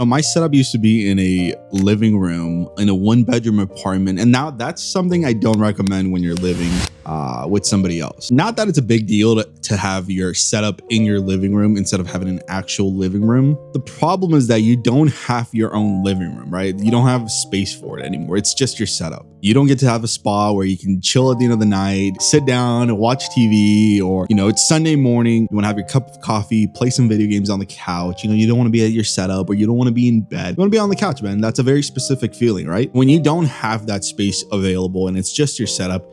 My setup used to be in a living room in a 1-bedroom apartment, and now that's something I don't recommend when you're living with somebody else. Not that it's a big deal to have your setup in your living room instead of having an actual living room. The problem is that you don't have your own living room, right? You don't have space for it anymore. It's just your setup. You don't get to have a spa where you can chill at the end of the night, sit down and watch TV, or, it's Sunday morning, you want to have your cup of coffee, play some video games on the couch. You don't want to be at your setup, or you don't want to be in bed. You want to be on the couch, man. That's a very specific feeling, right? When you don't have that space available and it's just your setup,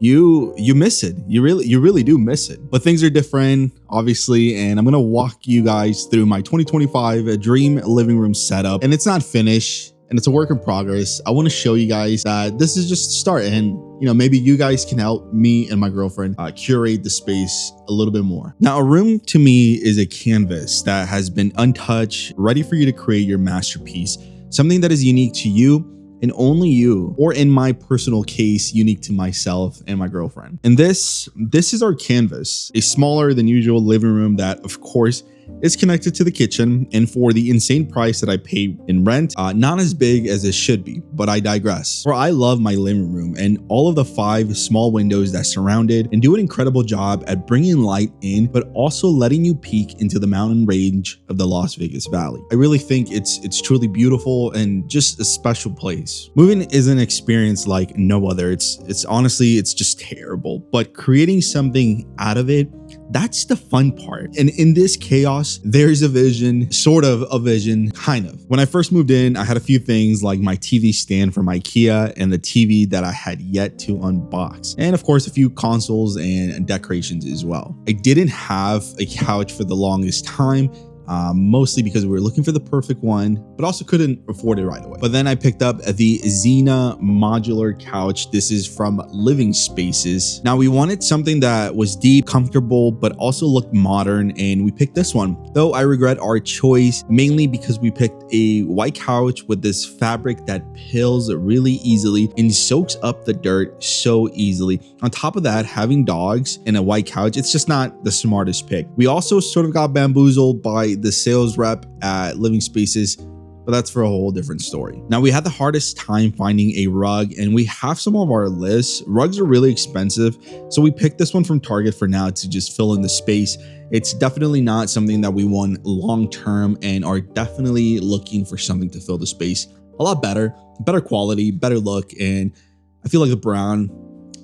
you miss it. You really do miss it. But things are different, obviously, and I'm gonna walk you guys through my 2025 dream living room setup. And it's not finished, and it's a work in progress. I want to show you guys that this is just a start, and maybe you guys can help me and my girlfriend curate the space a little bit more. Now, a room to me is a canvas that has been untouched, ready for you to create your masterpiece, something that is unique to you and only you, or in my personal case, unique to myself and my girlfriend. And this is our canvas, a smaller than usual living room that, of course, is connected to the kitchen, and for the insane price that I pay in rent, not as big as it should be, but I digress. For I love my living room and all of the 5 small windows that surround it and do an incredible job at bringing light in, but also letting you peek into the mountain range of the Las Vegas Valley. I really think it's truly beautiful and just a special place. Moving is an experience like no other. It's honestly, it's just terrible, but creating something out of it, that's the fun part. And in this chaos, there's a vision, sort of a vision, kind of. When I first moved in, I had a few things like my TV stand from IKEA and the TV that I had yet to unbox. And of course, a few consoles and decorations as well. I didn't have a couch for the longest time, mostly because we were looking for the perfect one, but also couldn't afford it right away. But then I picked up the Xena modular couch. This is from Living Spaces. Now, we wanted something that was deep, comfortable, but also looked modern, and we picked this one. Though I regret our choice, mainly because we picked a white couch with this fabric that peels really easily and soaks up the dirt so easily. On top of that, having dogs and a white couch, it's just not the smartest pick. We also sort of got bamboozled by the sales rep at Living Spaces, but that's for a whole different story. Now, we had the hardest time finding a rug, and we have some of our lists. Rugs are really expensive, so we picked this one from Target for now to just fill in the space. It's definitely not something that we want long term, and are definitely looking for something to fill the space a lot better quality, better look, and I feel like the brown,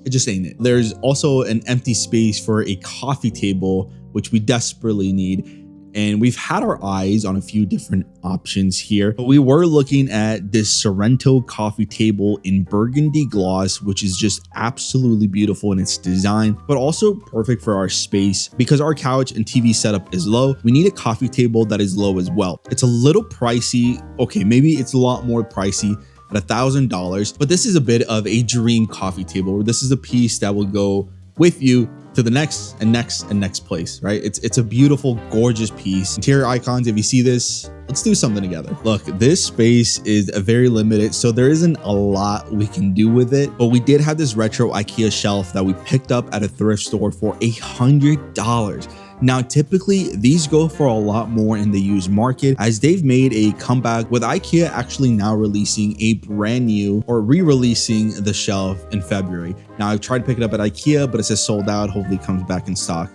it just ain't it. There's also an empty space for a coffee table, which we desperately need. And we've had our eyes on a few different options here, but we were looking at this Sorrento coffee table in burgundy gloss, which is just absolutely beautiful in its design, but also perfect for our space. Because our couch and TV setup is low, we need a coffee table that is low as well. It's a little pricey. Okay, maybe it's a lot more pricey at $1,000, but this is a bit of a dream coffee table, where this is a piece that will go with you to the next and next and next place, right? It's a beautiful, gorgeous piece. Interior icons, if you see this, let's do something together. Look, this space is very limited, so there isn't a lot we can do with it, but we did have this retro IKEA shelf that we picked up at a thrift store for $100. Now, typically these go for a lot more in the used market, as they've made a comeback, with IKEA actually now releasing a brand new, or re-releasing the shelf in February. Now, I've tried to pick it up at IKEA, but it says sold out. Hopefully it comes back in stock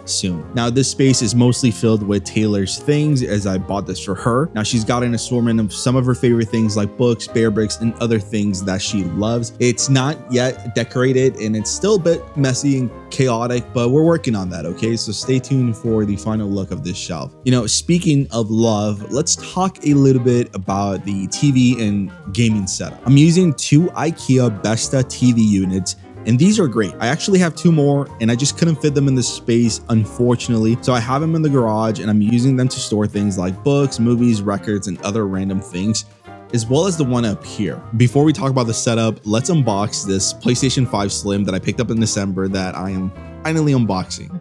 soon. Now, this space is mostly filled with Taylor's things, as I bought this for her. Now, she's got an assortment of some of her favorite things like books, bear bricks, and other things that she loves. It's not yet decorated, and it's still a bit messy and chaotic, but we're working on that, okay? So stay tuned for the final look of this shelf. Speaking of love, let's talk a little bit about the TV and gaming setup. I'm using 2 IKEA Besta TV units, and these are great. I actually have 2 more, and I just couldn't fit them in the space, unfortunately. So I have them in the garage, and I'm using them to store things like books, movies, records, and other random things, as well as the one up here. Before we talk about the setup, let's unbox this PlayStation 5 Slim that I picked up in December that I am finally unboxing.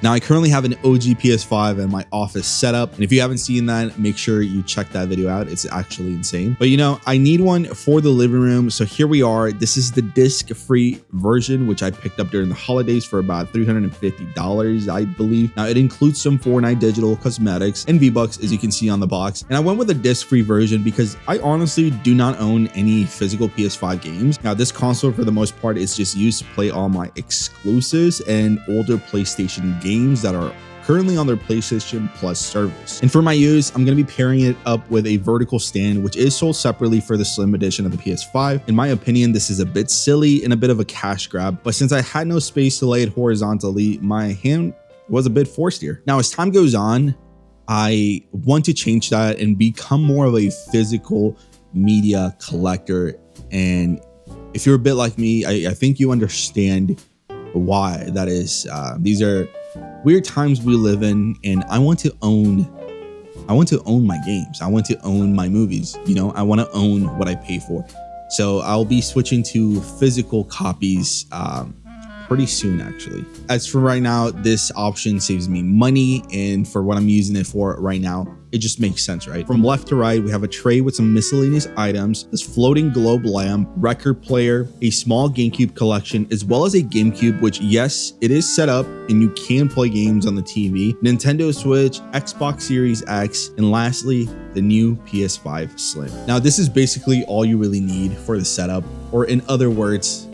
Now, I currently have an OG PS5 in my office setup, and if you haven't seen that, make sure you check that video out. It's actually insane. But you know, I need one for the living room, so here we are. This is the disc-free version, which I picked up during the holidays for about $350, I believe. Now, it includes some Fortnite digital cosmetics and V-Bucks, as you can see on the box. And I went with a disc-free version because I honestly do not own any physical PS5 games. Now, this console, for the most part, is just used to play all my exclusives and older PlayStation games that are currently on their PlayStation Plus service. And for my use, I'm going to be pairing it up with a vertical stand, which is sold separately for the Slim edition of the PS5. In my opinion, this is a bit silly and a bit of a cash grab, but since I had no space to lay it horizontally, my hand was a bit forced here. Now, as time goes on, I want to change that and become more of a physical media collector. And if you're a bit like me, I think you understand why that is. These are weird times we live in, and I want to own my games. I want to own my movies. You know, I want to own what I pay for. So I'll be switching to physical copies pretty soon, actually. As for right now, this option saves me money, and for what I'm using it for right now, it just makes sense, right? From left to right, we have a tray with some miscellaneous items, this floating globe lamp, record player, a small GameCube collection, as well as a GameCube, which, yes, it is set up and you can play games on the TV, Nintendo Switch, Xbox Series X, and lastly, the new PS5 Slim. Now, this is basically all you really need for the setup, or in other words,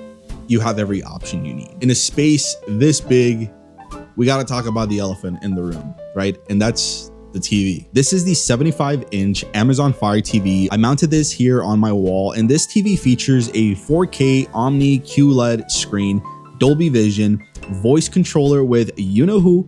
you have every option you need. In a space this big, we got to talk about the elephant in the room, right? And that's the TV. This is the 75-inch Amazon Fire TV. I mounted this here on my wall, and this TV features a 4K Omni QLED screen, Dolby Vision, voice controller with you-know-who,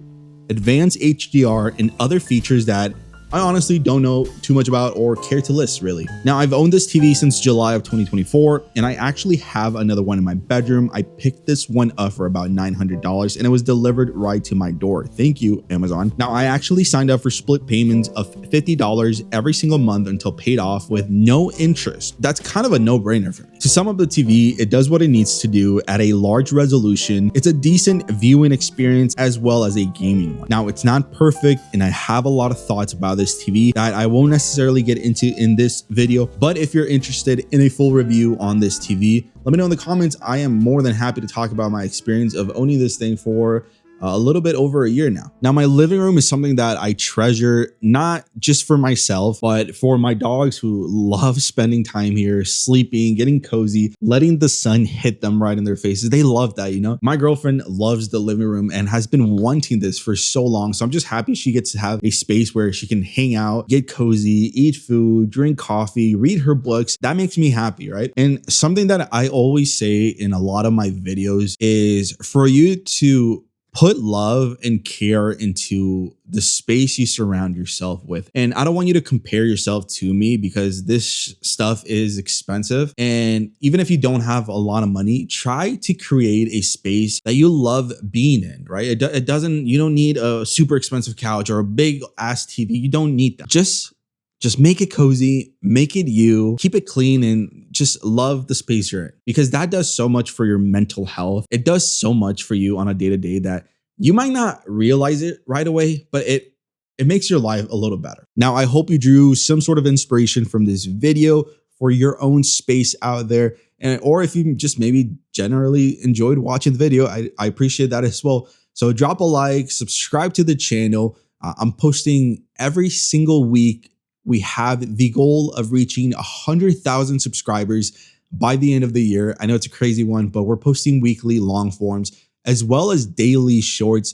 advanced HDR, and other features that I honestly don't know too much about or care to list, really. Now, I've owned this TV since July of 2024, and I actually have another one in my bedroom. I picked this one up for about $900, and it was delivered right to my door. Thank you, Amazon. Now, I actually signed up for split payments of $50 every single month until paid off with no interest. That's kind of a no-brainer for me. To sum up the TV, it does what it needs to do at a large resolution. It's a decent viewing experience as well as a gaming one. Now, it's not perfect, and I have a lot of thoughts about this TV that I won't necessarily get into in this video, but if you're interested in a full review on this TV, let me know in the comments. I am more than happy to talk about my experience of owning this thing for a little bit over a year now. Now, my living room is something that I treasure, not just for myself, but for my dogs who love spending time here, sleeping, getting cozy, letting the sun hit them right in their faces. They love that, you know? My girlfriend loves the living room and has been wanting this for so long. So I'm just happy she gets to have a space where she can hang out, get cozy, eat food, drink coffee, read her books. That makes me happy, right? And something that I always say in a lot of my videos is for you to put love and care into the space you surround yourself with. And I don't want you to compare yourself to me because this stuff is expensive. And even if you don't have a lot of money, try to create a space that you love being in, right? It doesn't, you don't need a super expensive couch or a big ass TV. You don't need that. Just make it cozy, make it you, keep it clean, and just love the space you're in, because that does so much for your mental health. It does so much for you on a day-to-day that you might not realize it right away, but it makes your life a little better. Now, I hope you drew some sort of inspiration from this video for your own space out there. Or if you just maybe generally enjoyed watching the video, I appreciate that as well. So drop a like, subscribe to the channel. I'm posting every single week. We have the goal of reaching 100,000 subscribers by the end of the year. I know it's a crazy one, but we're posting weekly long forms as well as daily shorts.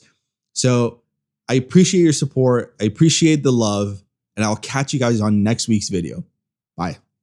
So I appreciate your support. I appreciate the love, and I'll catch you guys on next week's video. Bye.